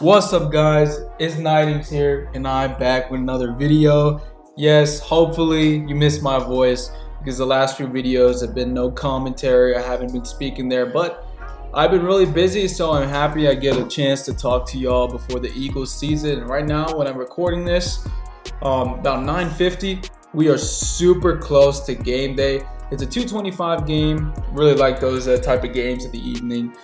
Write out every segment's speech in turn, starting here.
What's up, guys? It's Nightings here, and I'm back with another video. Yes, hopefully you missed my voice because the last few videos have been no commentary. I haven't been speaking there, but I've been really busy, so I'm happy I get a chance to talk to y'all before the Eagles season. And right now, when I'm recording this, about 9:50, we are super close to game day. It's a 2:25 game. Really like those type of games in the evening.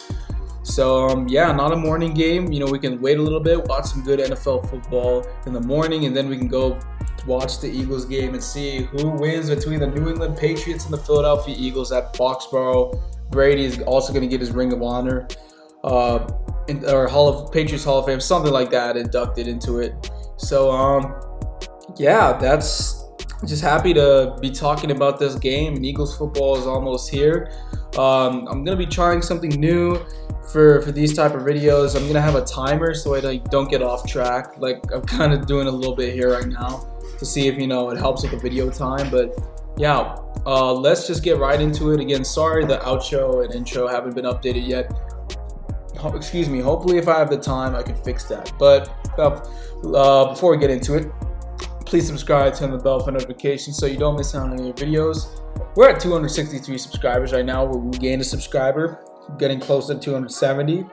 So yeah, not a morning game. We can wait a little bit, watch some good NFL football in the morning, and then we can go watch the Eagles game and see who wins between the New England Patriots and the Philadelphia Eagles at Foxborough. Brady is also going to get his Ring of Honor, or Patriots Hall of Fame, something like that, inducted into it. So yeah, that's just happy to be talking about this game. And Eagles football is almost here. I'm gonna be trying something new for these type of videos. I'm gonna have a timer so I don't get off track. Like I'm kind of doing a little bit here right now to see if it helps with the video time. But yeah, let's just get right into it. Again, sorry the outro and intro haven't been updated yet. Excuse me. Hopefully, if I have the time, I can fix that. But before we get into it, please subscribe, turn the bell for notifications so you don't miss out on any videos. We're at 263 subscribers right now. We gained a subscriber, getting close to 270. Of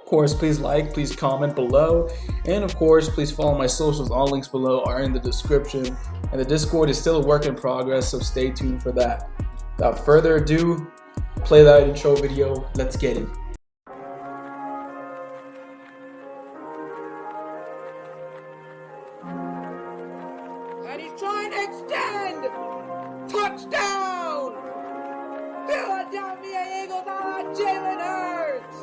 course, please like, please comment below, and of course, please follow my socials. All links below are in the description, and the Discord is still a work in progress, so stay tuned for that. Without further ado, play that intro video. Let's get it. And he's trying to extend! Touchdown! Philadelphia Eagles on Jalen Hurts!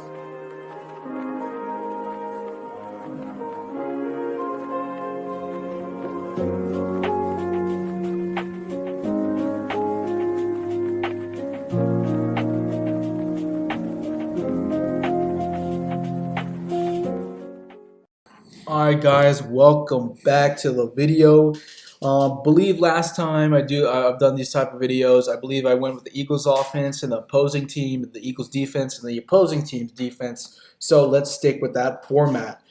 Alright guys, welcome back to the video. Believe last time I've done these type of videos, I believe I went with the Eagles offense and the opposing team, the Eagles defense and the opposing team's defense. So let's stick with that format.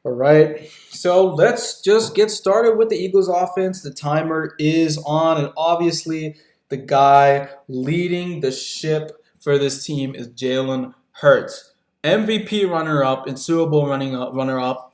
Alright, so let's just get started with the Eagles offense. The timer is on, and obviously the guy leading the ship for this team is Jalen Hurts. MVP runner-up and Super Bowl runner-up,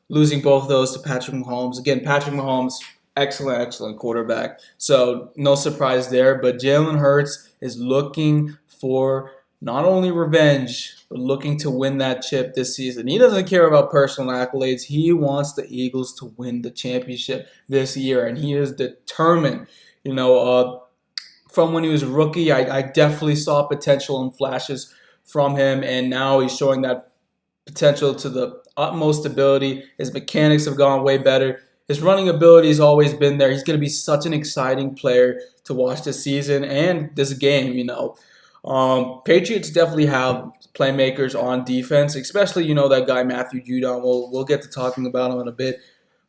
losing both those to Patrick Mahomes. Again, Patrick Mahomes, excellent quarterback. So no surprise there. But Jalen Hurts is looking for not only revenge, but looking to win that chip this season. He doesn't care about personal accolades. He wants the Eagles to win the championship this year, and he is determined. From when he was a rookie, I definitely saw potential and flashes from him, and now he's showing that potential to the utmost ability. His mechanics have gone way better. His running ability has always been there. He's going to be such an exciting player to watch this season and this game. Patriots definitely have playmakers on defense, especially that guy Matthew Judon. We'll get to talking about him in a bit,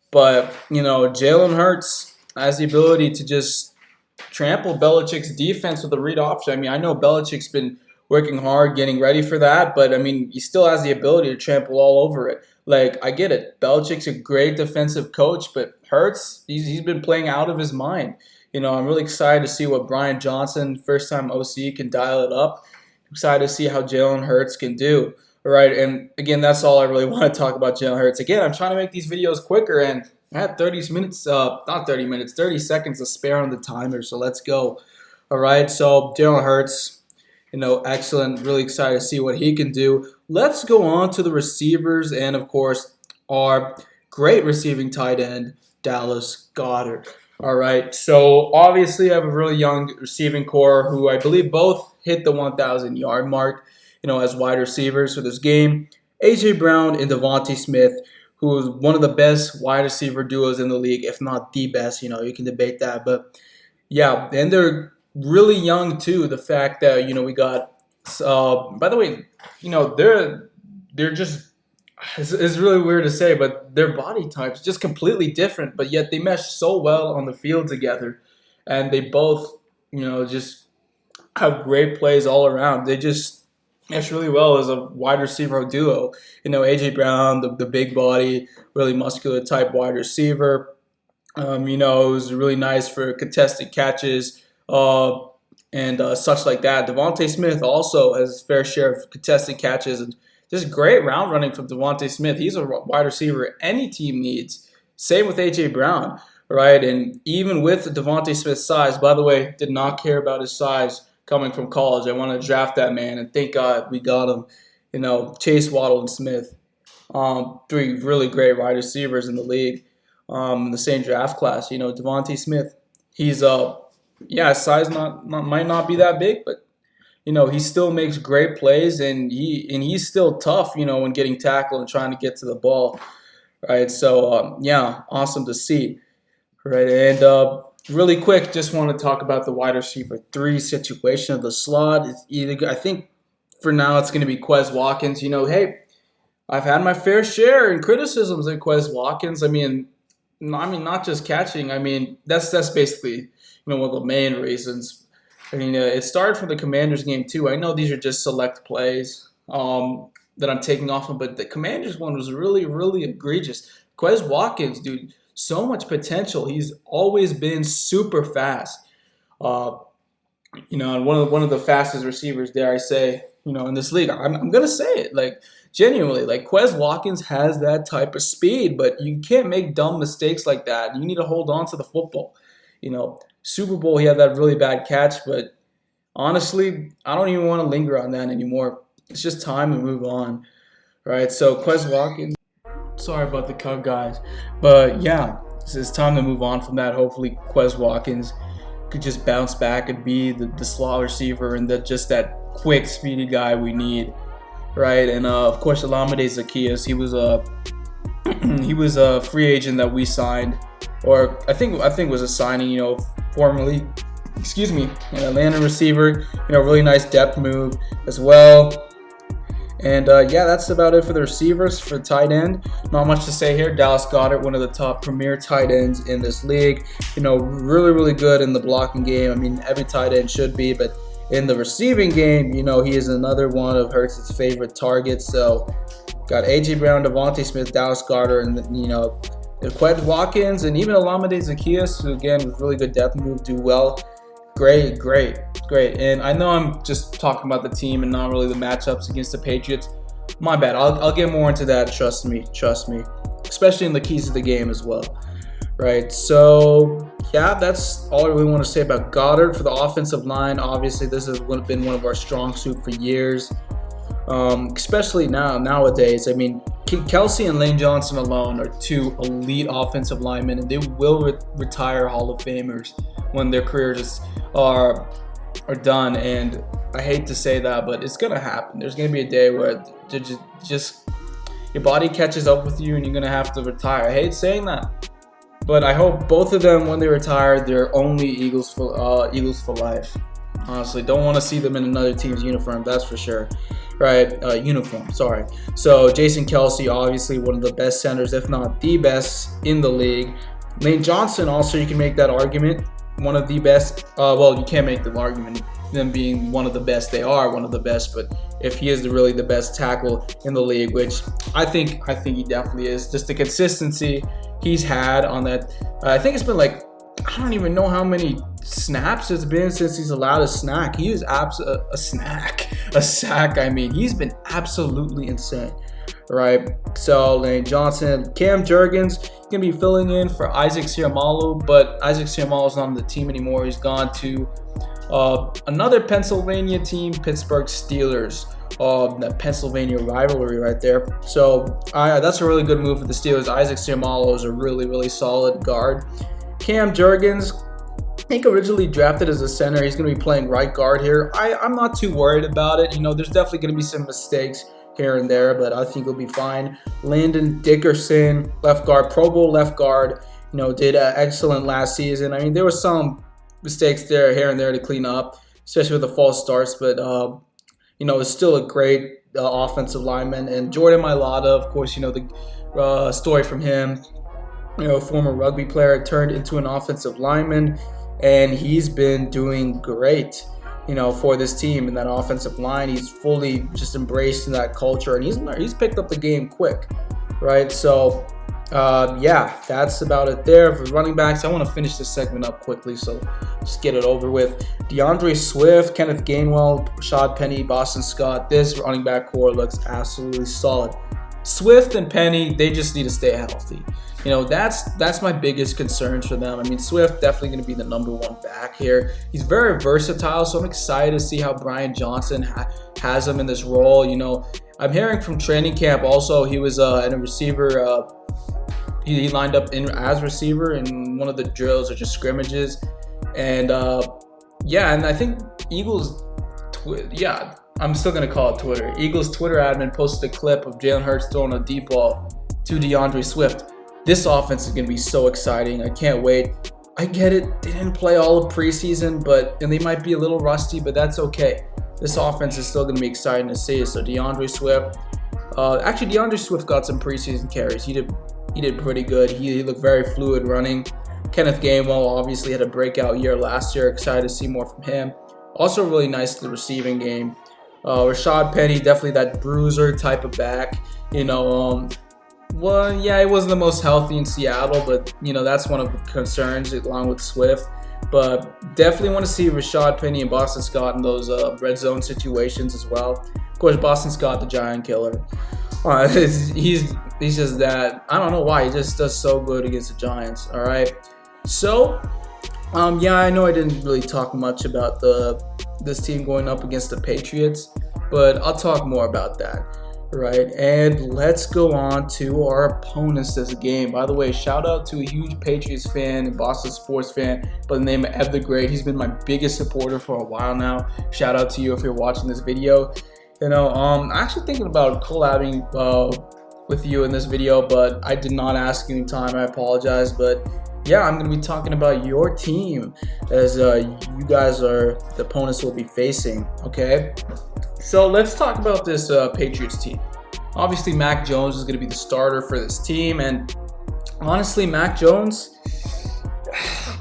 but Jalen Hurts has the ability to just trample Belichick's defense with a read option. I know Belichick's been working hard, getting ready for that, but he still has the ability to trample all over it. Like, I get it. Belichick's a great defensive coach, but Hurts, he's been playing out of his mind. I'm really excited to see what Brian Johnson, first-time OC, can dial it up. I'm excited to see how Jalen Hurts can do. All right, and again, that's all I really want to talk about Jalen Hurts. Again, I'm trying to make these videos quicker, and I had 30 seconds to spare on the timer, so let's go. All right, so Jalen Hurts, excellent. Really excited to see what he can do. Let's go on to the receivers and, of course, our great receiving tight end, Dallas Goedert. All right, so obviously I have a really young receiving core who I believe both hit the 1,000-yard mark, as wide receivers for this game. A.J. Brown and Devontae Smith, who is one of the best wide receiver duos in the league, if not the best. You can debate that. But, yeah, and they're really young too. The fact that we got, by the way, they're just, it's really weird to say, but their body types just completely different, but yet they mesh so well on the field together, and they both just have great plays all around. They just mesh really well as a wide receiver duo. AJ Brown, the big body, really muscular type wide receiver. It was really nice for contested catches and such like that. Devontae Smith also has his fair share of contested catches and just great route running from Devontae Smith. He's a wide receiver any team needs. Same with A.J. Brown, right? And even with Devontae Smith's size, by the way, did not care about his size coming from college. I want to draft that man, and thank God we got him. Chase, Waddle, and Smith, three really great wide receivers in the league. In the same draft class. Devontae Smith, he's his size might not be that big, but he still makes great plays, and he's still tough, when getting tackled and trying to get to the ball, right? So awesome to see, right? And really quick, just want to talk about the wide receiver 3 situation of the slot. I think for now it's going to be Quez Watkins. Hey, I've had my fair share in criticisms of Quez Watkins. I mean, not just catching. That's basically one of the main reasons. It started from the Commanders game too. I know these are just select plays that I'm taking off of, but the Commanders one was really, really egregious. Quez Watkins, dude, so much potential. He's always been super fast. And one of the fastest receivers, dare I say, in this league. I'm gonna say it, genuinely, Quez Watkins has that type of speed, but you can't make dumb mistakes like that. You need to hold on to the football. Super Bowl, he had that really bad catch, but honestly, I don't even want to linger on that anymore. It's just time to move on, right? So Quez Watkins, sorry about the cut, guys, but yeah, it's time to move on from that. Hopefully, Quez Watkins could just bounce back and be the slot receiver and that quick, speedy guy we need. Right, and of course, Olamide Zaccheaus. He was a free agent that we signed, or I think was a signing. Formerly, an Atlanta receiver. Really nice depth move as well. And that's about it for the receivers. For tight end, not much to say here. Dallas Goedert, one of the top premier tight ends in this league. Really, really good in the blocking game. Every tight end should be, but in the receiving game, he is another one of Hurts' favorite targets. So, got A.J. Brown, Devontae Smith, Dallas Goedert, and Quez Watkins, and even Olamide Zaccheaus, who again with really good depth move, do well. Great. And I know I'm just talking about the team and not really the matchups against the Patriots. My bad. I'll get more into that. Trust me. Especially in the keys of the game as well. Right. So that's all I really want to say about Goedert. For the offensive line, obviously this has been one of our strong suit for years. Especially nowadays. Kelce and Lane Johnson alone are 2 elite offensive linemen, and they will retire Hall of Famers when their careers are done. And I hate to say that, but it's gonna happen. There's gonna be a day where just your body catches up with you, and you're gonna have to retire. I hate saying that, but I hope both of them, when they retire, they're only Eagles for life. Honestly, don't want to see them in another team's uniform. That's for sure. Right, uniform, sorry. So Jason Kelce, obviously one of the best centers, if not the best in the league. Lane Johnson, also, you can make that argument. One of the best. You can't make the argument them being one of the best. They are one of the best, but if he is really the best tackle in the league, which I think he definitely is. Just the consistency he's had on that. I think it's been I don't even know how many snaps it's been since he's allowed a snack. He is a sack. He's been absolutely insane, right? So Lane Johnson, Cam Jurgens gonna be filling in for Isaac Seumalo, but Isaac Seumalo's not on the team anymore. He's gone to another Pennsylvania team, Pittsburgh Steelers. That Pennsylvania rivalry right there. So that's a really good move for the Steelers. Isaac Seumalo is a really, really solid guard. Cam Jurgens, I think originally drafted as a center. He's going to be playing right guard here. I'm not too worried about it. There's definitely going to be some mistakes here and there, but I think he'll be fine. Landon Dickerson, left guard, Pro Bowl left guard, did excellent last season. There were some mistakes there, here and there to clean up, especially with the false starts, but, it's still a great offensive lineman. And Jordan Mailata, of course, the story from him. Former rugby player turned into an offensive lineman, and he's been doing great. for this team and that offensive line. He's fully just embracing that culture, and he's picked up the game quick, right? So, yeah, that's about it there for running backs. I want to finish this segment up quickly, so just get it over with. DeAndre Swift, Kenneth Gainwell, Rashad Penny, Boston Scott. This running back core looks absolutely solid. Swift and Penny, they just need to stay healthy. That's my biggest concern for them. I mean, Swift definitely going to be the number one back here. He's very versatile, so I'm excited to see how Brian Johnson has him in this role. I'm hearing from training camp also he was in a receiver. He lined up as receiver in one of the drills or just scrimmages, and and I think Eagles. I'm still gonna call it Twitter. Eagles Twitter admin posted a clip of Jalen Hurts throwing a deep ball to DeAndre Swift. This offense is gonna be so exciting. I can't wait. I get it. They didn't play all of preseason, and they might be a little rusty, but that's okay. This offense is still gonna be exciting to see. So DeAndre Swift. DeAndre Swift got some preseason carries. He did pretty good. He looked very fluid running. Kenneth Gainwell obviously had a breakout year last year. Excited to see more from him. Also really nice to the receiving game. Rashad Penny, definitely that bruiser type of back. He wasn't the most healthy in Seattle, but that's one of the concerns along with Swift. But definitely want to see Rashad Penny and Boston Scott in those red zone situations as well. Of course, Boston Scott, the giant killer. He's just that. I don't know why. He just does so good against the Giants. All right. So, I know I didn't really talk much about this team going up against the Patriots, but I'll talk more about that. Right. And let's go on to our opponents this game. By the way, shout out to a huge Patriots fan and Boston sports fan by the name of Ev the Great. He's been my biggest supporter for a while now. Shout out to you if you're watching this video. I'm actually thinking about collabing with you in this video, but I did not ask you in time. I apologize. But yeah, I'm going to be talking about your team as you guys are the opponents we'll be facing. Okay, so let's talk about this Patriots team. Obviously, Mac Jones is going to be the starter for this team, and honestly, Mac Jones,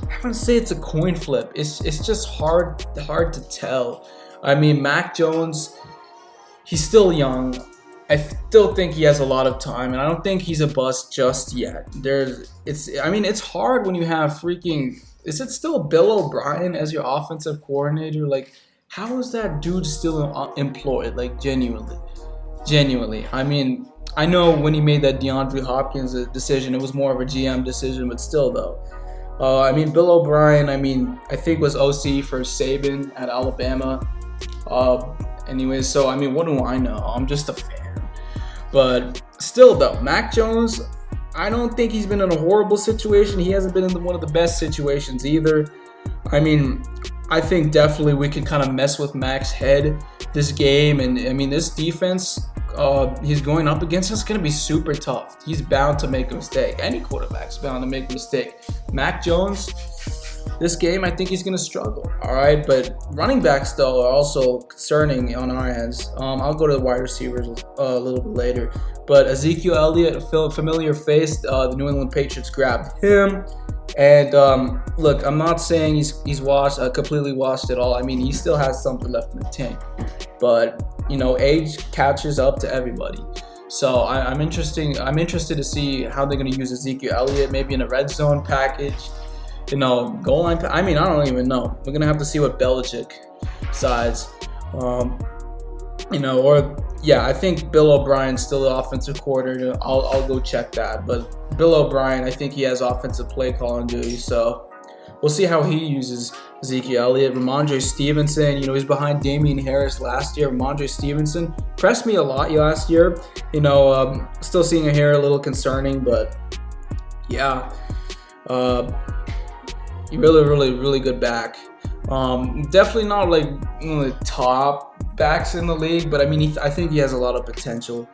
I'm going to say it's a coin flip. It's just hard to tell. I mean, Mac Jones, he's still young. I still think he has a lot of time, and I don't think he's a bust just yet. It's hard when you have is it still Bill O'Brien as your offensive coordinator? Like, how is that dude still employed? Like, genuinely. I mean, I know when he made that DeAndre Hopkins decision, it was more of a GM decision, but still though. Bill O'Brien, I think was OC for Saban at Alabama. Anyways, so what do I know? I'm just a fan. But still though, Mac Jones, I don't think he's been in a horrible situation. He hasn't been in one of the best situations either. I think definitely we can kind of mess with Mac's head this game. And this defense he's going up against is going to be super tough. He's bound to make a mistake. Any quarterback's bound to make a mistake. Mac Jones, this game, I think he's going to struggle. All right, but running backs, though, are also concerning on our ends. I'll go to the wide receivers a little bit later. But Ezekiel Elliott, a familiar face, the New England Patriots grabbed him. And look, I'm not saying he's completely washed at all. He still has something left in the tank. But, age catches up to everybody. So I'm interested to see how they're going to use Ezekiel Elliott, maybe in a red zone package. Goal line. I don't even know. We're gonna have to see what Belichick decides. I think Bill O'Brien's still the offensive coordinator. I'll go check that. But Bill O'Brien, I think he has offensive play calling duty. So we'll see how he uses Ezekiel Elliott. Ramondre Stevenson, he's behind Damian Harris last year. Ramondre Stevenson impressed me a lot last year. Still seeing a hair a little concerning, but yeah. Really good back. Definitely not like one of the top backs in the league, but I think he has a lot of potential,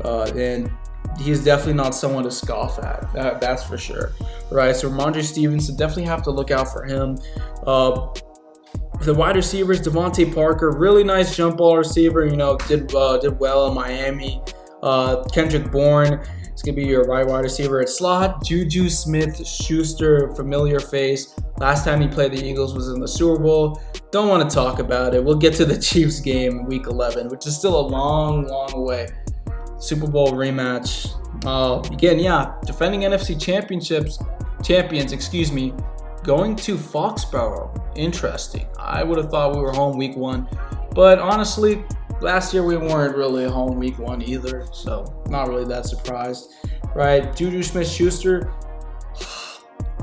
and he's definitely not someone to scoff at. That's for sure. Right. So Ramondre Stevenson, definitely have to look out for him. The wide receivers, Devontae Parker, really nice jump ball receiver. Did well in Miami. Kendrick Bourne. It's going to be your right wide receiver at slot. Juju Smith-Schuster, familiar face. Last time he played the Eagles was in the Super Bowl. Don't want to talk about it. We'll get to the Chiefs game week 11, which is still a long, long way. Super Bowl rematch. Again, defending NFC champions, going to Foxborough. Interesting. I would have thought we were home week 1, but honestly, last year we weren't really home week 1 either, so not really that surprised, right? Juju Smith-Schuster,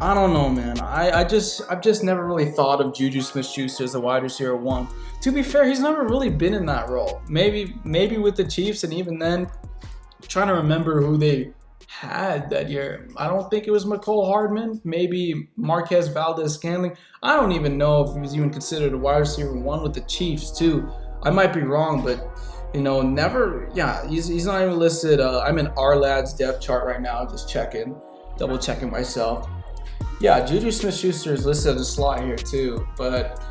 I don't know, man. I've just never really thought of Juju Smith-Schuster as a wide receiver 1. To be fair, he's never really been in that role. Maybe with the Chiefs, and even then, I'm trying to remember who they had that year. I don't think it was Mecole Hardman. Maybe Marquez Valdes-Scantling. I don't even know if he was even considered a wide receiver 1 with the Chiefs too. I might be wrong, but never. Yeah, he's not even listed. I'm in Lad's depth chart right now, just double checking myself. Yeah, Juju Smith-Schuster is listed as a slot here too, but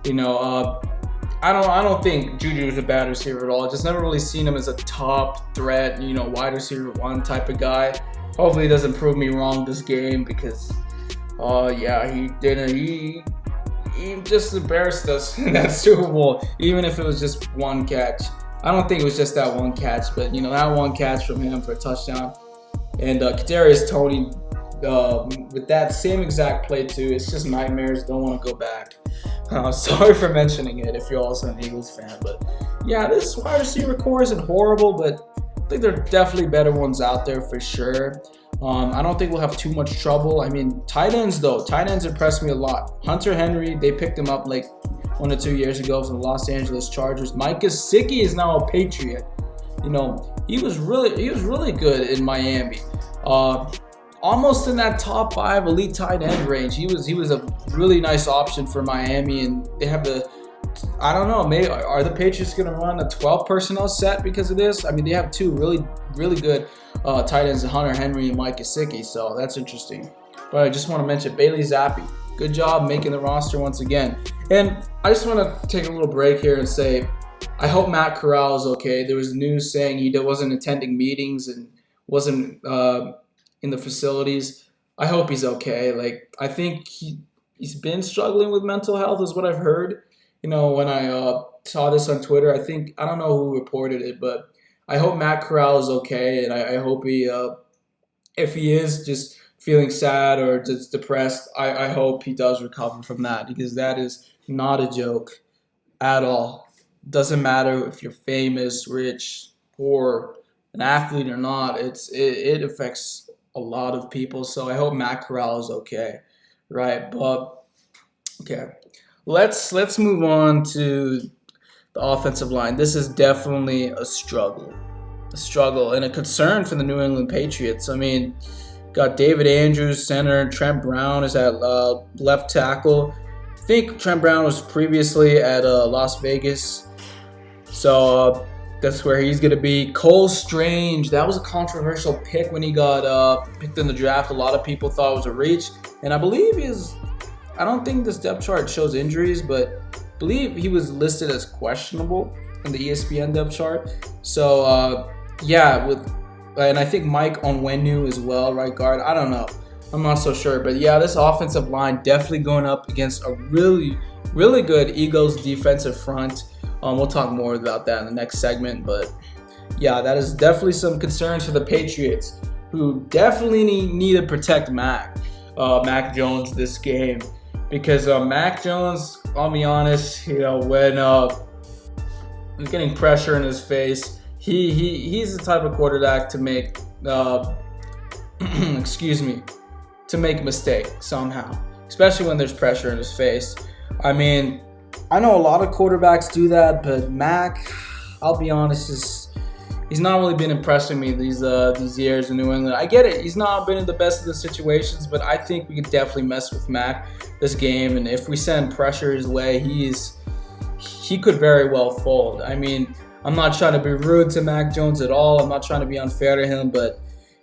I don't think Juju is a bad receiver at all. I just never really seen him as a top threat, wide receiver 1 type of guy. Hopefully he doesn't prove me wrong this game because, he didn't. He just embarrassed us in that Super Bowl, even if it was just one catch. I don't think it was just that one catch, but that one catch from him for a touchdown. And Kadarius Toney with that same exact play too. It's just nightmares. Don't want to go back. Sorry for mentioning it if you're also an Eagles fan, but yeah, this wide receiver core isn't horrible, but I think there are definitely better ones out there for sure. I don't think we'll have too much trouble. I mean, tight ends impressed me a lot. Hunter Henry, they picked him up like 1 or 2 years ago from the Los Angeles Chargers. Mike Gesicki is now a Patriot. He was really good in Miami. Almost in that top 5 elite tight end range. He was a really nice option for Miami, and they have I don't know, maybe are the Patriots going to run a 12 personnel set because of this? I mean, they have 2 really good tight ends, Hunter Henry and Mike Gesicki, so that's interesting. But I just want to mention Bailey Zappi. Good job making the roster once again. And I just want to take a little break here and say, I hope Matt Corral is okay. There was news saying he wasn't attending meetings and wasn't in the facilities. I hope he's okay. I think he's been struggling with mental health is what I've heard. When I saw this on Twitter, I don't know who reported it, but I hope Matt Corral is okay, and I hope he, if he is just feeling sad or just depressed, I hope he does recover from that, because that is not a joke at all. Doesn't matter if you're famous, rich, poor, an athlete or not. It affects a lot of people. So I hope Matt Corral is okay, right? But okay, let's move on to the offensive line. This is definitely a struggle and a concern for the New England Patriots. I mean, got David Andrews, center. Trent Brown is at left tackle. I think Trent Brown was previously at Las Vegas, so that's where he's going to be. Cole Strange, that was a controversial pick when he got picked in the draft. A lot of people thought it was a reach, and I believe I don't think this depth chart shows injuries, but I believe he was listed as questionable in the ESPN depth chart. So, and I think Mike Onwenu as well, right guard. I don't know. I'm not so sure. But yeah, this offensive line definitely going up against a really, really good Eagles defensive front. We'll talk more about that in the next segment. But yeah, that is definitely some concerns for the Patriots, who definitely need to protect Mac Jones this game. Because Mac Jones, I'll be honest, when he's getting pressure in his face, he's the type of quarterback to make to make a mistake somehow, especially when there's pressure in his face. I mean, I know a lot of quarterbacks do that, but Mac, I'll be honest, he's not really been impressing me these years in New England. I get it, he's not been in the best of the situations, but I think we could definitely mess with Mac this game, and if we send pressure his way, he could very well fold. I mean, I'm not trying to be rude to Mac Jones at all. I'm not trying to be unfair to him, but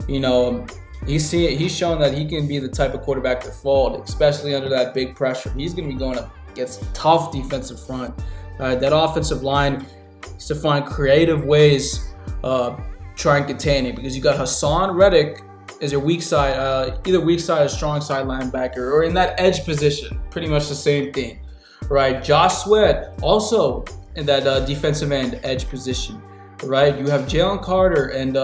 he's shown that he can be the type of quarterback to fold, especially under that big pressure. He's going to be going up against a tough defensive front. That offensive line needs to find creative ways try and contain it, because you got Hassan Reddick as your weak side, either weak side or strong side linebacker, or in that edge position, pretty much the same thing, right? Josh Sweat also in that defensive end edge position, right? You have Jalen Carter and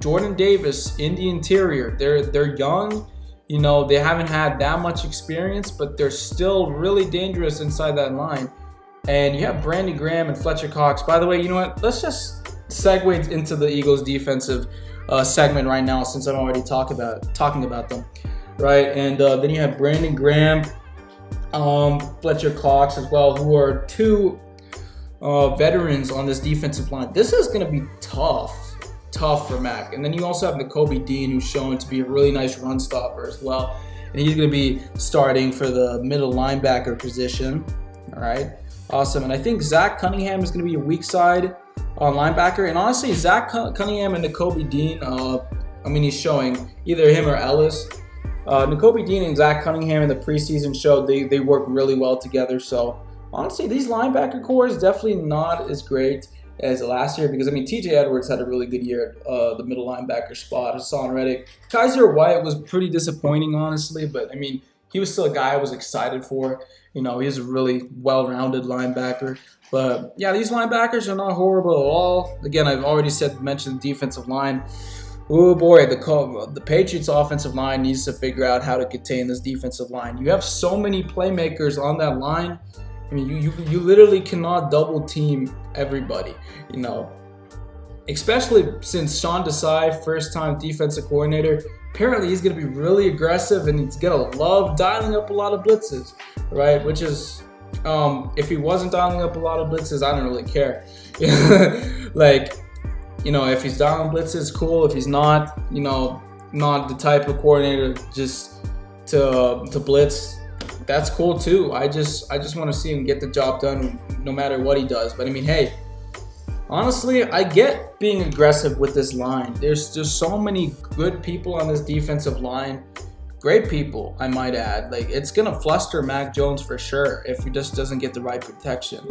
Jordan Davis in the interior. They're young, you know, they haven't had that much experience, but they're still really dangerous inside that line. And you have Brandon Graham and Fletcher Cox. By the way, you know what? Let's just segue into the Eagles' defensive segment right now, since I'm already talking about them, right? And then you have Brandon Graham, Fletcher Cox as well, who are two veterans on this defensive line. This is going to be tough for Mac. And then you also have Nakobe Dean, who's shown to be a really nice run stopper as well, and he's going to be starting for the middle linebacker position. All right, awesome. And I think Zach Cunningham is going to be a weak side linebacker. And honestly, Zach Cunningham and Nakobe Dean, he's showing either him or Ellis. Nakobe Dean and Zach Cunningham in the preseason showed they work really well together. So honestly, these linebacker core is definitely not as great as last year, because TJ Edwards had a really good year at the middle linebacker spot. Hassan Reddick, Kaiser White was pretty disappointing, honestly, but he was still a guy I was excited for. You know, he's a really well-rounded linebacker. But yeah, these linebackers are not horrible at all. Again, I've already mentioned the defensive line. Oh boy, the Patriots offensive line needs to figure out how to contain this defensive line. You have so many playmakers on that line. You literally cannot double team everybody, you know. Especially since Sean Desai, first-time defensive coordinator, apparently he's going to be really aggressive and he's going to love dialing up a lot of blitzes, right? Which is, if he wasn't dialing up a lot of blitzes, I don't really care. If he's dialing blitzes, cool. If he's not, not the type of coordinator just to blitz, that's cool too. I just want to see him get the job done no matter what he does. But hey, honestly, I get being aggressive with this line. There's just so many good people on this defensive line. Great people, I might add. It's going to fluster Mac Jones for sure if he just doesn't get the right protection,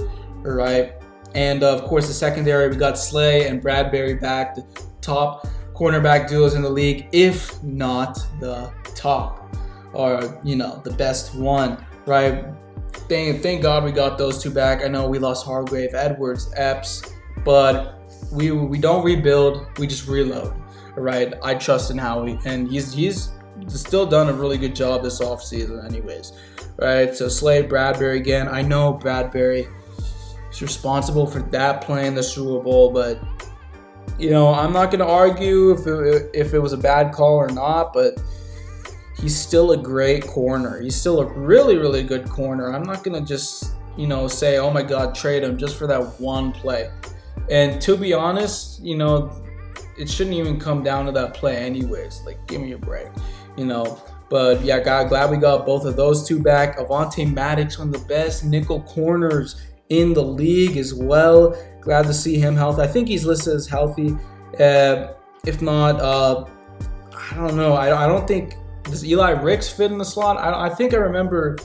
all right? And, of course, the secondary, we got Slay and Bradbury back, the top cornerback duos in the league, if not the top, or, the best one, right? Thank God we got those two back. I know we lost Hargrave, Edwards, Epps, but we don't rebuild, we just reload, all right? I trust in Howie, and he's still done a really good job this offseason anyways, right? So Slay, Bradbury again. I know Bradbury is responsible for that playing the Super Bowl, but I'm not going to argue if it was a bad call or not, but he's still a great corner. He's still a really, really good corner. I'm not going to just, say, oh my God, trade him just for that one play. And to be honest, it shouldn't even come down to that play anyways. Give me a break, But yeah, glad we got both of those two back. Avonte Maddox, one of the best nickel corners in the league as well. Glad to see him healthy. I think he's listed as healthy. If not, I don't know. I don't think, does Eli Ricks fit in the slot? I think I remember.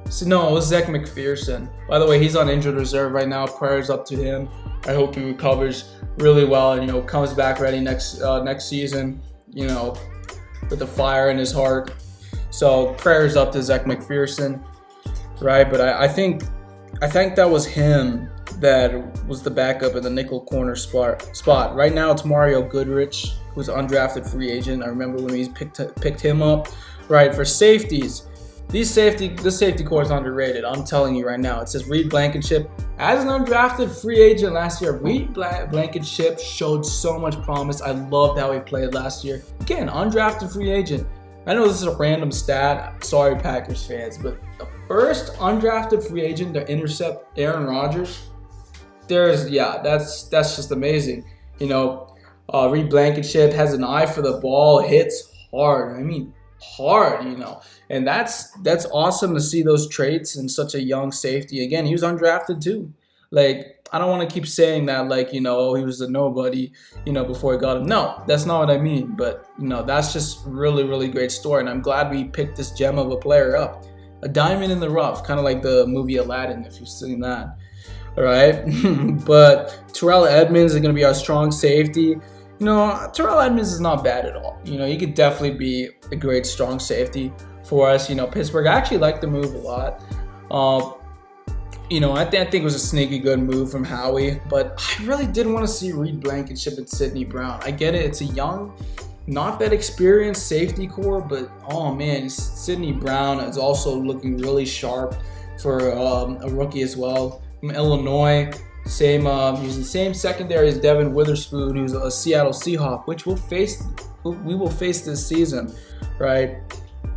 So no, it was Zach McPherson. By the way, he's on injured reserve right now. Prayers up to him. I hope he recovers really well and comes back ready next season. With the fire in his heart. So prayers up to Zach McPherson, right? But I think that was him that was the backup in the nickel corner spot. Right now it's Mario Goodrich, who's an undrafted free agent. I remember when we picked him up, right? For safeties, this safety core is underrated. I'm telling you right now. It says Reed Blankenship. As an undrafted free agent last year, Reed Blankenship showed so much promise. I loved how he played last year. Again, undrafted free agent. I know this is a random stat. Sorry, Packers fans, but the first undrafted free agent to intercept Aaron Rodgers, that's just amazing. Reed Blankenship has an eye for the ball, hits hard. Hard, and that's awesome to see those traits in such a young safety. Again, he was undrafted too. I don't want to keep saying that he was a nobody, before he got him. No, that's not what I mean. But, that's just really, really great story. And I'm glad we picked this gem of a player up. A diamond in the rough, kind of like the movie Aladdin, if you've seen that. All right. But Terrell Edmonds is going to be our strong safety. Terrell Edmonds is not bad at all. He could definitely be a great strong safety for us. Pittsburgh, I actually like the move a lot. I think it was a sneaky good move from Howie, but I really didn't want to see Reed Blankenship and Sidney Brown. I get it. It's a young, not that experienced safety core, but oh man, Sidney Brown is also looking really sharp for a rookie as well. From Illinois, using the same secondary as Devin Witherspoon, who's a Seattle Seahawk, which we will face this season, right?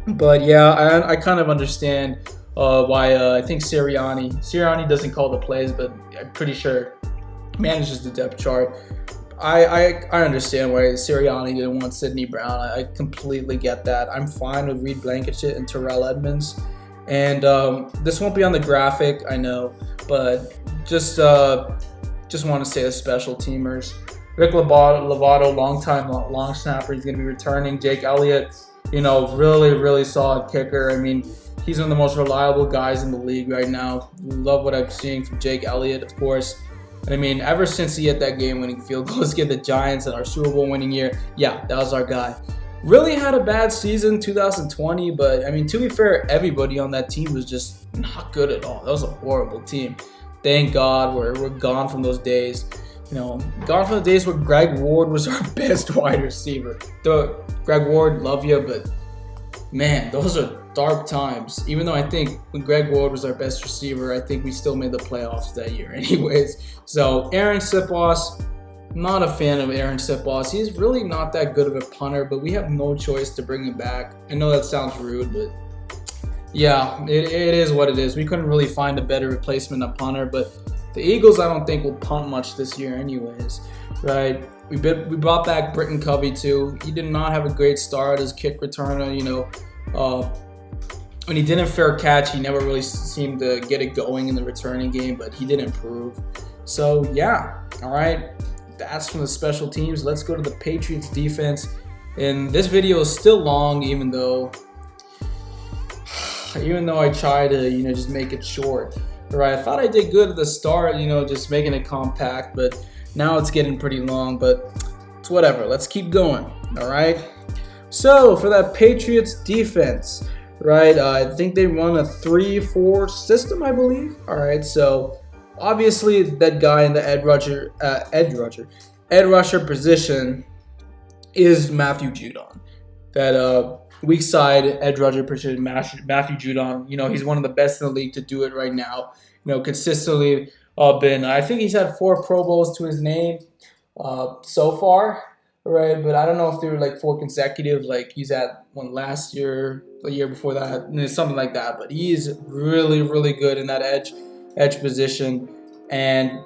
But yeah, I kind of understand why I think Sirianni doesn't call the plays, but I'm pretty sure manages the depth chart. I understand why Sirianni didn't want Sidney Brown. I completely get that. I'm fine with Reed Blankenship and Terrell Edmonds. And this won't be on the graphic, I know, but just want to say the special teamers. Rick Lovato, long snapper, he's going to be returning. Jake Elliott, really, really solid kicker. I mean, he's one of the most reliable guys in the league right now. Love what I'm seeing from Jake Elliott, of course. And I mean, ever since he hit that game-winning field goal against the Giants in our Super Bowl winning year, yeah, that was our guy. Really had a bad season, 2020, but I mean, to be fair, everybody on that team was just not good at all. That was a horrible team. Thank God we're gone from those days. Gone from the days where Greg Ward was our best wide receiver. Greg Ward, love you, but man, those are dark times. Even though I think when Greg Ward was our best receiver, I think we still made the playoffs that year anyways. So Aaron Sipos, not a fan of Aaron Sipos. He's really not that good of a punter, but we have no choice to bring him back. I know that sounds rude, but yeah, it is what it is. We couldn't really find a better replacement of punter, but the Eagles I don't think will punt much this year anyways, right? We brought back Britton Covey too. He did not have a great start as kick returner, when he didn't fair catch, he never really seemed to get it going in the returning game, but he did improve. So yeah, all right. That's from the special teams. Let's go to the Patriots defense. And this video is still long, even though I try to, just make it short. Right? I thought I did good at the start, just making it compact, but now it's getting pretty long, but it's whatever. Let's keep going. All right. So for that Patriots defense, right? I think they run a 3-4 system, I believe. All right. So obviously, that guy in the edge rusher position is Matthew Judon. That weak side edge rusher position, Matthew Judon. He's one of the best in the league to do it right now. Consistently I think he's had 4 Pro Bowls to his name so far, right? But I don't know if they were like 4 consecutive. Like he's at one last year, the year before that, something like that. But he is really, really good in that edge position, and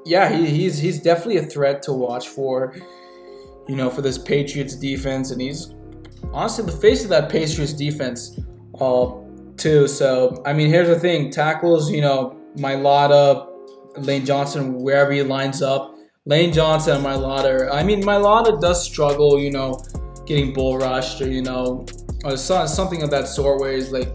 yeah, he's definitely a threat to watch for, for this Patriots defense, and he's honestly the face of that Patriots defense, too. So I mean, here's the thing: tackles, Mailata, Lane Johnson, wherever he lines up, Lane Johnson and Mailata. I mean, Mailata does struggle, getting bull rushed or something of that sort, where he's like,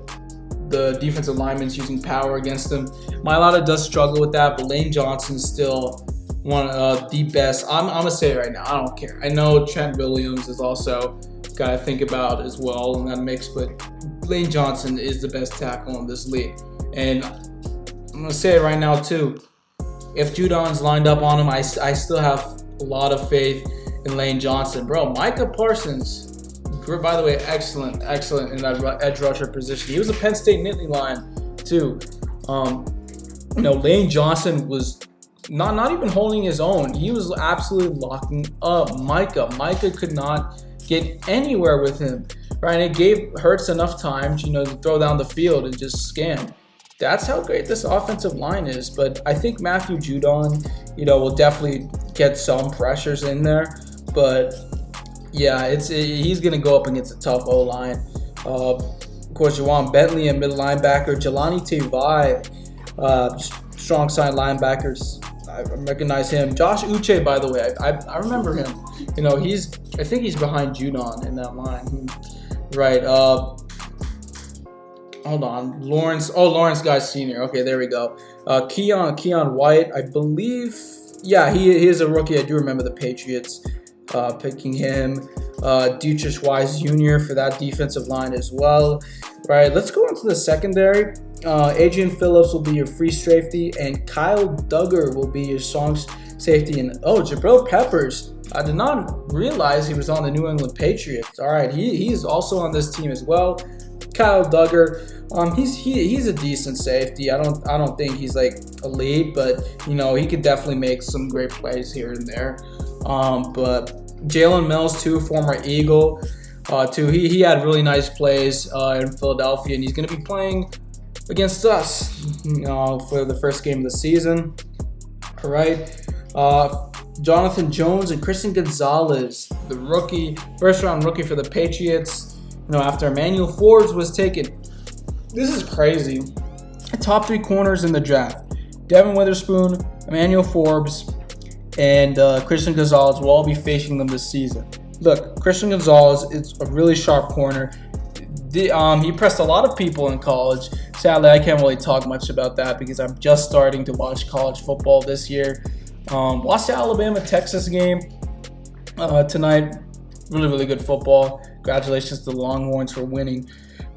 the defensive linemen's using power against him. Mailata does struggle with that, but Lane Johnson is still one of the best. I'm gonna say it right now. I don't care. I know Trent Williams is also got to think about as well in that mix, but Lane Johnson is the best tackle in this league. And I'm gonna say it right now too. If Judon's lined up on him, I still have a lot of faith in Lane Johnson, bro. Micah Parsons. By the way, excellent in that edge rusher position. He was a Penn State Nittany Lion too. Lane Johnson was not even holding his own. He was absolutely locking up Micah. Micah could not get anywhere with him, right? And it gave Hurts enough time to throw down the field and just scan. That's how great this offensive line is. But I think Matthew Judon, will definitely get some pressures in there, but. Yeah, he's going to go up against a tough O-line. Of course, Juwan Bentley, a middle linebacker. Jelani Tavai, strong side linebackers. I recognize him. Josh Uche, by the way, I remember him. I think he's behind Judon in that line. Right. Hold on. Lawrence Guy Sr. Okay, there we go. Keon White, I believe. Yeah, he is a rookie. I do remember the Patriots. picking him. Dietrich Wise Jr. for that defensive line as well. Right, let's go into the secondary. Adrian Phillips will be your free safety, and Kyle Duggar will be your strong safety. And Jabril Peppers. I did not realize he was on the New England Patriots. All right, he's also on this team as well. Kyle Duggar. He's a decent safety. I don't think he's like elite, but he could definitely make some great plays here and there. But Jalen Mills too, former Eagle, too. He had really nice plays in Philadelphia, and he's going to be playing against us, for the first game of the season. All right. Jonathan Jones and Christian Gonzalez, the rookie, first-round rookie for the Patriots. After Emmanuel Forbes was taken. This is crazy. The top 3 corners in the draft: Devin Witherspoon, Emmanuel Forbes, and Christian Gonzalez will all be facing them this season. Look, Christian Gonzalez is a really sharp corner. He pressed a lot of people in college. Sadly, I can't really talk much about that because I'm just starting to watch college football this year. Watched the Alabama-Texas game tonight. Really, really good football. Congratulations to the Longhorns for winning.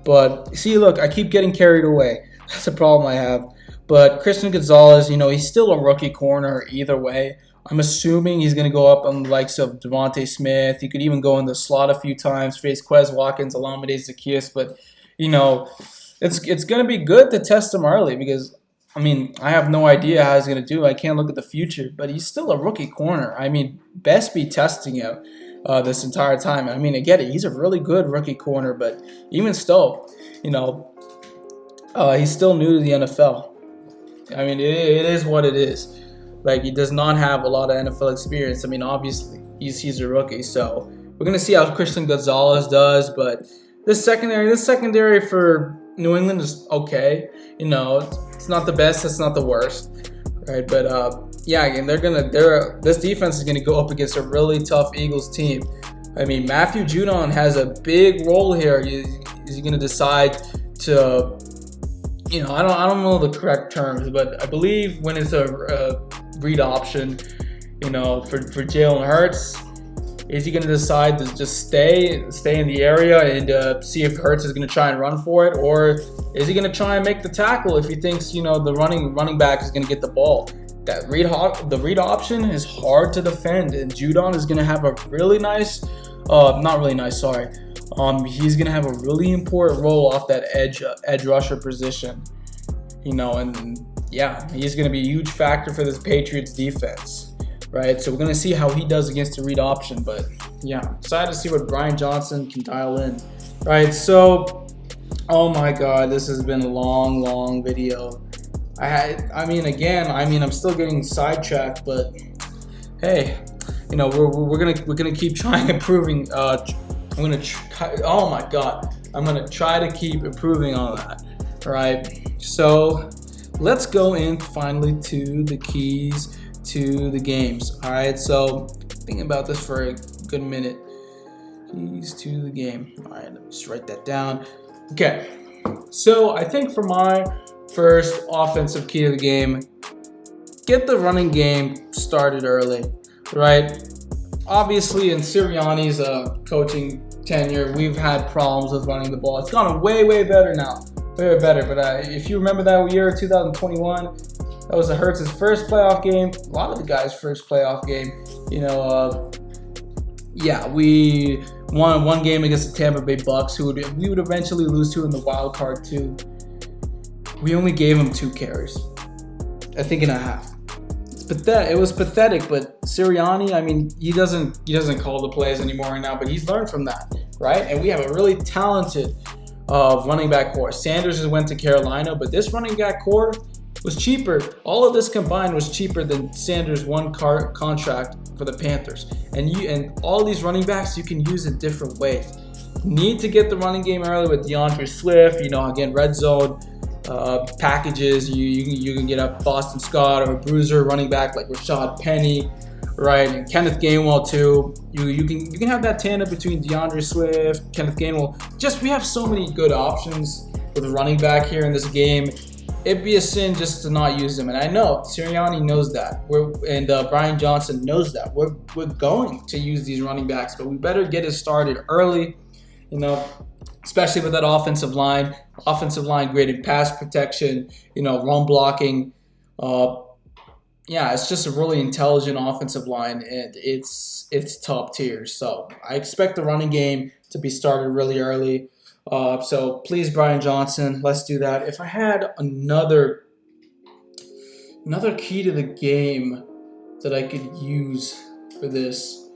But see, look, I keep getting carried away. That's a problem I have. But Christian Gonzalez, he's still a rookie corner either way. I'm assuming he's going to go up on the likes of Devontae Smith. He could even go in the slot a few times, face Quez Watkins, Olamide Zaccheaus. But, it's going to be good to test him early because, I have no idea how he's going to do. I can't look at the future. But he's still a rookie corner. Best be testing him this entire time. I get it. He's a really good rookie corner. But even still, he's still new to the NFL. It is what it is. Like, he does not have a lot of NFL experience. Obviously, he's a rookie. So we're going to see how Christian Gonzalez does. But this secondary for New England is okay. It's not the best. It's not the worst. Right? But, again, this defense is going to go up against a really tough Eagles team. Matthew Judon has a big role here. Is he going to decide to, I don't know the correct terms, but I believe when it's a read option, for Jalen Hurts, is he going to decide to just stay in the area and see if Hurts is going to try and run for it, or is he going to try and make the tackle if he thinks, the running back is going to get the ball? The read option is hard to defend, and Judon is going to have a really nice, not really nice, sorry. He's going to have a really important role off that edge rusher position, and he's going to be a huge factor for this Patriots defense, right? So we're going to see how he does against the read option, but excited to see what Brian Johnson can dial in, right? So, oh my God, this has been a long video. I'm still getting sidetracked, but hey, we're gonna keep trying improving. I'm gonna try to keep improving on that. All right, so let's go in finally to the keys to the games. All right, so think about this for a good minute. Keys to the game. All right, let me just write that down. Okay, so I think for my first offensive key to the game, get the running game started early, right? Obviously, in Sirianni's coaching tenure, we've had problems with running the ball. It's gone way better now, way better. But if you remember that year, 2021, that was Hurts' first playoff game. A lot of the guys' first playoff game. We won one game against the Tampa Bay Bucks, who we would eventually lose to in the wild card too. We only gave him 2 carries, I think, and a half. It was pathetic, but Sirianni, he doesn't call the plays anymore right now, but he's learned from that, right? And we have a really talented running back core. Sanders just went to Carolina, but this running back core was cheaper. All of this combined was cheaper than Sanders' one contract for the Panthers. And all these running backs you can use in different ways. Need to get the running game early with DeAndre Swift. Again, red zone packages. You can get a Boston Scott or a bruiser running back like Rashad Penny, right? And Kenneth Gainwell too. You can have that tandem between DeAndre Swift, Kenneth Gainwell. We have so many good options with a running back here in this game. it'd be a sin just to not use him. And I know Sirianni knows that. Brian Johnson knows that. We're going to use these running backs, but we better get it started early, especially with that offensive line. Offensive line graded pass protection, run blocking. It's just a really intelligent offensive line, and it's top tier. So I expect the running game to be started really early. So please, Brian Johnson, let's do that. If I had another key to the game that I could use for this,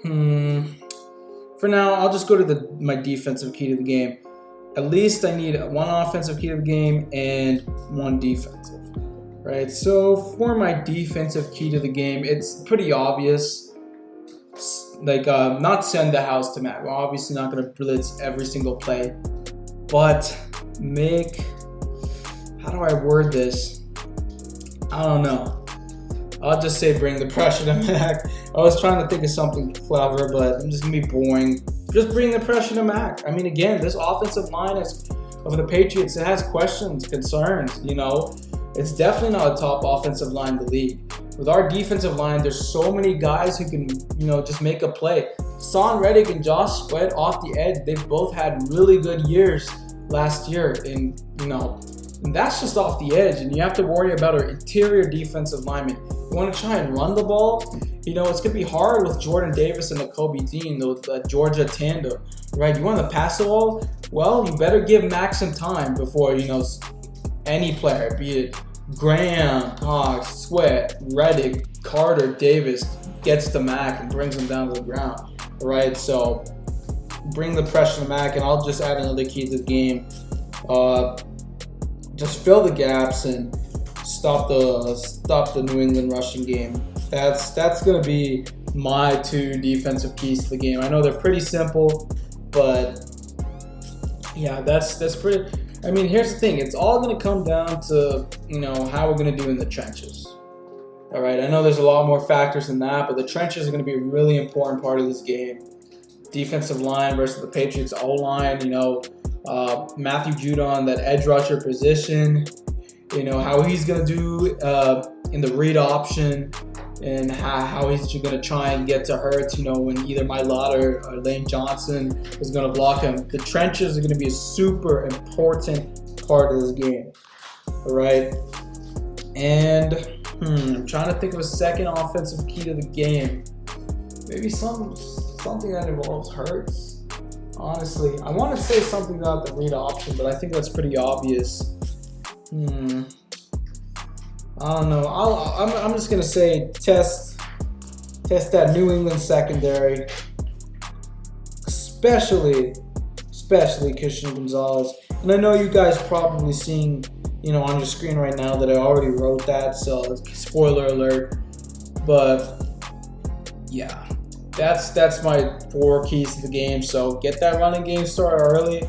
for now, I'll just go to my defensive key to the game. At least I need one offensive key to the game and one defensive, right? So for my defensive key to the game, it's pretty obvious. Not send the house to Matt. We're obviously not going to blitz every single play, but how do I word this? I don't know. I'll just say bring the pressure to Mac. I was trying to think of something clever, but I'm just going to be boring. Just bring the pressure to Mac. I mean, again, this offensive line of the Patriots, it has questions, concerns, It's definitely not a top offensive line in the league. With our defensive line, there's so many guys who can, just make a play. Son Reddick and Josh Sweat off the edge, they've both had really good years last year. And that's just off the edge. And you have to worry about our interior defensive linemen. You want to try and run the ball? It's going to be hard with Jordan Davis and Nakobe Dean, the Georgia tandem, right? You want to pass the ball? Well, you better give Max some time before, any player, be it Graham, Cox, Sweat, Reddick, Carter, Davis, gets to Mac and brings him down to the ground, right? So bring the pressure to Mac, and I'll just add another key to the game. Just fill the gaps and stop the New England rushing game. That's going to be my two defensive keys to the game. I know they're pretty simple, but yeah, that's pretty. I mean, here's the thing. It's all going to come down to, how we're going to do in the trenches. All right, I know there's a lot more factors than that, but the trenches are going to be a really important part of this game. Defensive line versus the Patriots O-line, Matthew Judon, that edge rusher position, how he's going to do in the read option, and how he's going to try and get to Hurts, when either Mailata or Lane Johnson is going to block him. The trenches are going to be a super important part of this game, all right? And I'm trying to think of a second offensive key to the game. Maybe something that involves Hurts. Honestly, I want to say something about the read option, but I think that's pretty obvious. I don't know. I'm just gonna say test that New England secondary, especially Christian Gonzalez. And I know you guys probably seeing on your screen right now that I already wrote that, so spoiler alert. But yeah, that's my 4 keys to the game. So get that running game started early.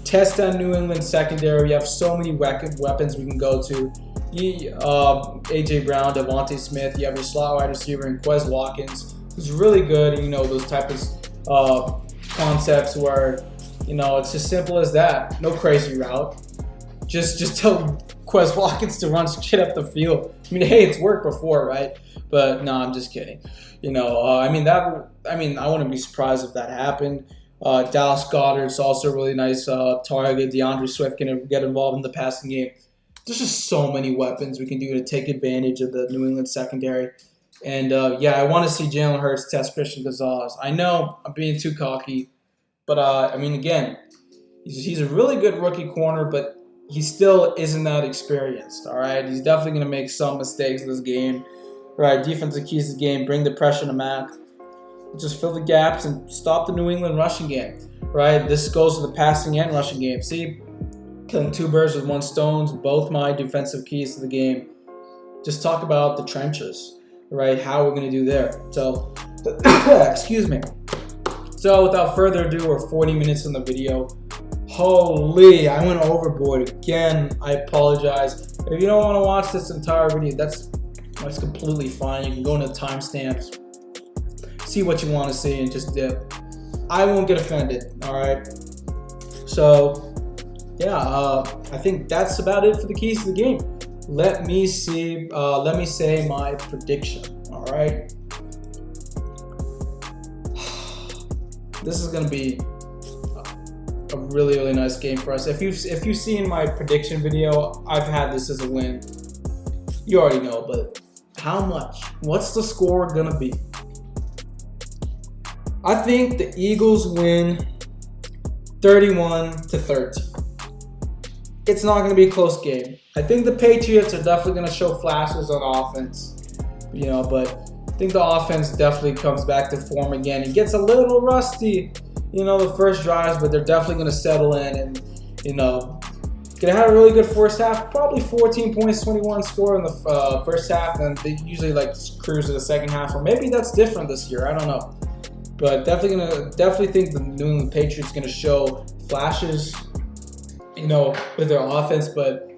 Test that New England secondary. We have so many weapons we can go to. A.J. Brown, Devontae Smith, you have your slot wide receiver and Quez Watkins, who's really good, those types of concepts where, it's as simple as that. No crazy route. Just tell Quez Watkins to run shit up the field. I mean, hey, it's worked before, right? But no, I'm just kidding. I wouldn't be surprised if that happened. Dallas Goedert's also a really nice target. DeAndre Swift can get involved in the passing game. There's just so many weapons we can do to take advantage of the New England secondary. And, I want to see Jalen Hurts test Christian Gonzalez. I know I'm being too cocky, but, again, he's a really good rookie corner, but he still isn't that experienced, all right? He's definitely going to make some mistakes in this game. All right, defensive keys to the game, bring the pressure to Mac. Just fill the gaps and stop the New England rushing game, right? This goes to the passing and rushing game. See? Killing 2 birds with 1 stone, both my defensive keys to the game. Just talk about the trenches, right? How we're going to do there. So, excuse me. So, without further ado, we're 40 minutes in the video. Holy, I went overboard again. I apologize. If you don't want to watch this entire video, that's completely fine. You can go into timestamps, see what you want to see, and just dip. I won't get offended, all right? So, yeah, I think that's about it for the keys to the game. Let me see. Let me say my prediction. All right. This is gonna be a really nice game for us. If you've seen my prediction video, I've had this as a win. You already know, but how much? What's the score gonna be? I think the Eagles win 31-13. It's not going to be a close game. I think the Patriots are definitely going to show flashes on offense, but I think the offense definitely comes back to form again. It gets a little rusty, the first drives, but they're definitely going to settle in and, going to have a really good first half. Probably 14 points, 21 score in the first half, and they usually cruise to the second half, or maybe that's different this year. I don't know. But definitely think the New England Patriots going to show flashes, with their offense. But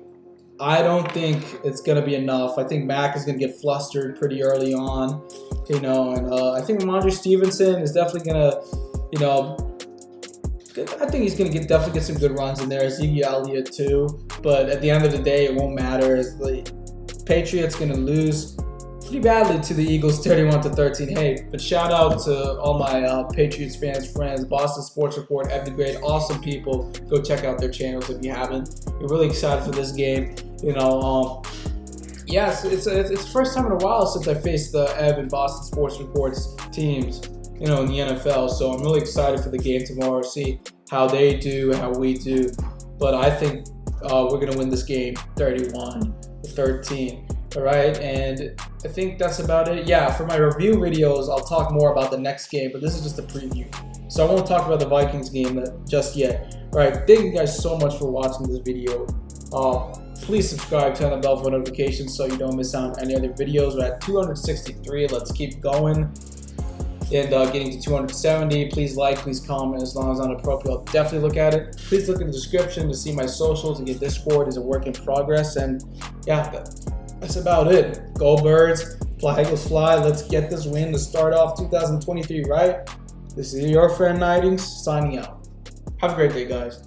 I don't think it's going to be enough. I think Mac is going to get flustered pretty early on, and I think Ramondre Stevenson is definitely going to, I think he's going to definitely get some good runs in there. Zeke Elliott too. But at the end of the day, it won't matter. As the Patriots going to lose pretty badly to the Eagles, 31-13. Hey, but shout out to all my Patriots fans, friends, Boston Sports Report, Ed the Great, awesome people. Go check out their channels if you haven't. We're really excited for this game. Yes, it's the first time in a while since I faced the Ev and Boston Sports Report's teams, in the NFL. So I'm really excited for the game tomorrow. See how they do, how we do. But I think we're gonna win this game 31-13. All right, and I think that's about it. Yeah, for my review videos, I'll talk more about the next game, but this is just a preview. So I won't talk about the Vikings game just yet. All right, thank you guys so much for watching this video. Please subscribe, turn the bell for notifications so you don't miss out on any other videos. We're at 263. Let's keep going. And getting to 270. Please like, please comment. As long as I'm appropriate, I'll definitely look at it. Please look in the description to see my socials and get Discord is a work in progress. And yeah, that's about it. Go Birds, fly Eagles fly. Let's get this win to start off 2023 right. This is your friend Nidings signing out. Have a great day, guys.